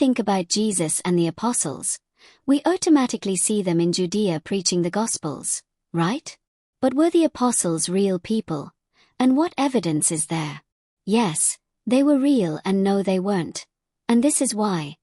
think about Jesus and the apostles, we automatically see them in Judea preaching the Gospels, right? But were the apostles real people? And what evidence is there? Yes, they were real, and no, they weren't. And this is why,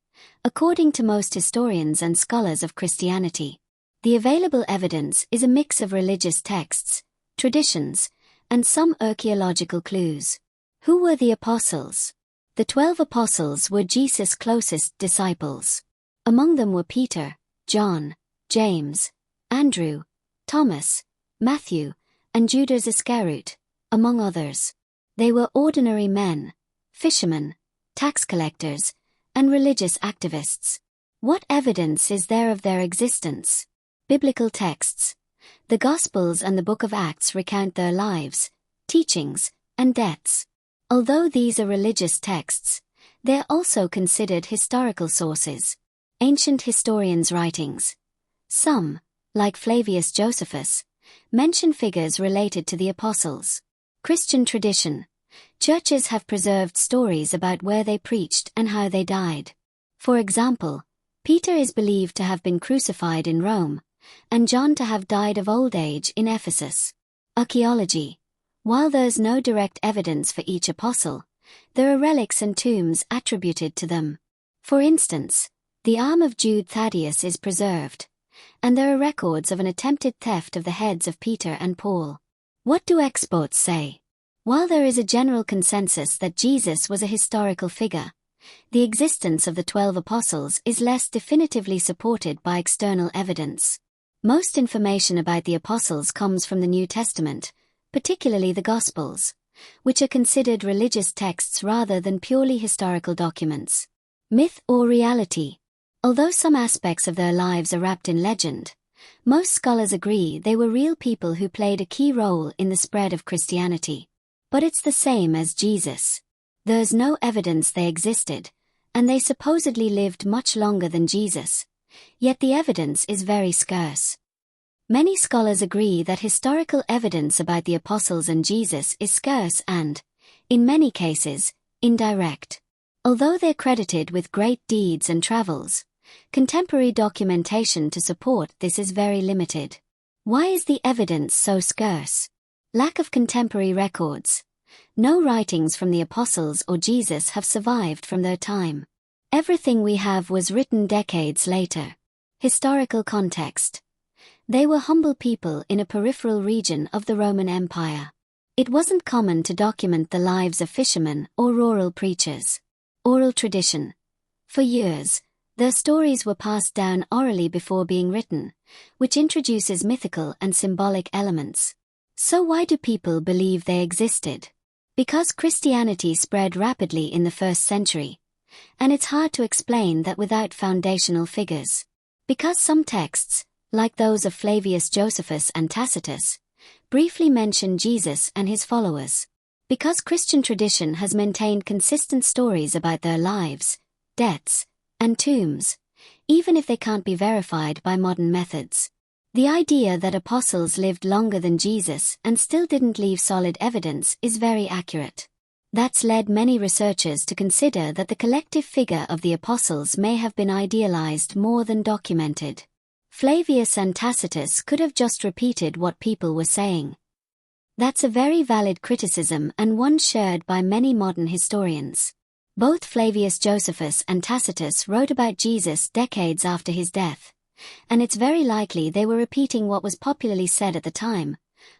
according to most historians and scholars of Christianity, the available evidence is a mix of religious texts, traditions, and some archaeological clues. Who were the apostles? The 12 apostles were Jesus' closest disciples. Among them were Peter, John, James, Andrew, Thomas, Matthew, and Judas Iscariot, among others. They were ordinary men, fishermen, tax collectors, and religious activists. What evidence is there of their existence? Biblical texts. The Gospels and the Book of Acts recount their lives, teachings, and deaths. Although these are religious texts, they are also considered historical sources. Ancient historians' writings. Some, like Flavius Josephus, mention figures related to the apostles. Christian tradition. Churches have preserved stories about where they preached and how they died. For example, Peter is believed to have been crucified in Rome, and John to have died of old age in Ephesus. Archaeology. While there's no direct evidence for each apostle, there are relics and tombs attributed to them. For instance, the arm of Jude Thaddeus is preserved, and there are records of an attempted theft of the heads of Peter and Paul. What do experts say? While there is a general consensus that Jesus was a historical figure, the existence of the 12 apostles is less definitively supported by external evidence. Most information about the apostles comes from the New Testament, particularly the Gospels, which are considered religious texts rather than purely historical documents. Myth or reality? Although some aspects of their lives are wrapped in legend, most scholars agree they were real people who played a key role in the spread of Christianity. But it's the same as Jesus. There's no evidence they existed, and they supposedly lived much longer than Jesus, yet the evidence is very scarce. Many scholars agree that historical evidence about the apostles and Jesus is scarce and, in many cases, indirect. Although they're credited with great deeds and travels, contemporary documentation to support this is very limited. Why is the evidence so scarce? Lack of contemporary records. No writings from the apostles or Jesus have survived from their time. Everything we have was written decades later. Historical context. They were humble people in a peripheral region of the Roman Empire. It wasn't common to document the lives of fishermen or rural preachers. Oral tradition. For years, their stories were passed down orally before being written, which introduces mythical and symbolic elements. So why do people believe they existed? Because Christianity spread rapidly in the 1st century, and it's hard to explain that without foundational figures. Because some texts, like those of Flavius Josephus and Tacitus, briefly mention Jesus and his followers. Because Christian tradition has maintained consistent stories about their lives, deaths, and tombs, even if they can't be verified by modern methods. The idea that apostles lived longer than Jesus and still didn't leave solid evidence is very accurate. That's led many researchers to consider that the collective figure of the apostles may have been idealized more than documented. Flavius and Tacitus could have just repeated what people were saying. That's a very valid criticism and one shared by many modern historians. Both Flavius Josephus and Tacitus wrote about Jesus decades after his death, and it's very likely they were repeating what was popularly said at the time,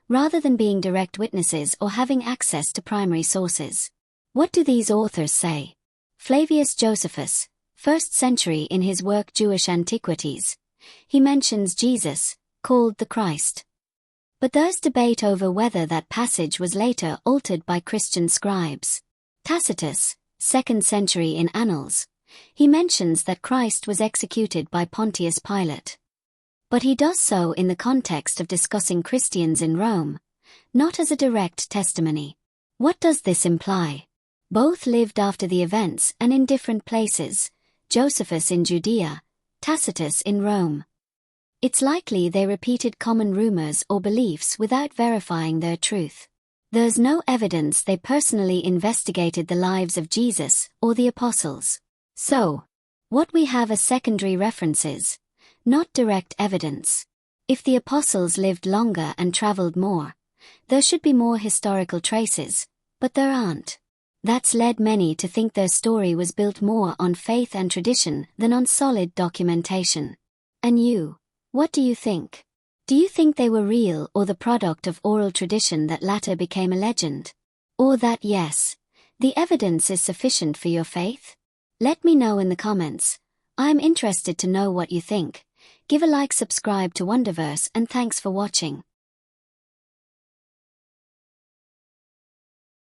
rather than being direct witnesses or having access to primary sources. What do these authors say? Flavius Josephus, 1st century, in his work Jewish Antiquities, he mentions Jesus, called the Christ. But there's debate over whether that passage was later altered by Christian scribes. Tacitus, 2nd century, in Annals, he mentions that Christ was executed by Pontius Pilate. But he does so in the context of discussing Christians in Rome, not as a direct testimony. What does this imply? Both lived after the events and in different places, Josephus in Judea, Tacitus in Rome. It's likely they repeated common rumors or beliefs without verifying their truth. There's no evidence they personally investigated the lives of Jesus or the apostles. So, What we have are secondary references, not direct evidence. If the apostles lived longer and traveled more, there should be more historical traces, but there aren't. That's led many to think their story was built more on faith and tradition than on solid documentation. And you, what do you think? Do you think they were real or the product of oral tradition that latter became a legend? Or that yes, the evidence is sufficient for your faith? Let me know in the comments. I'm interested to know what you think. Give a like, subscribe to Wonderverse, and thanks for watching.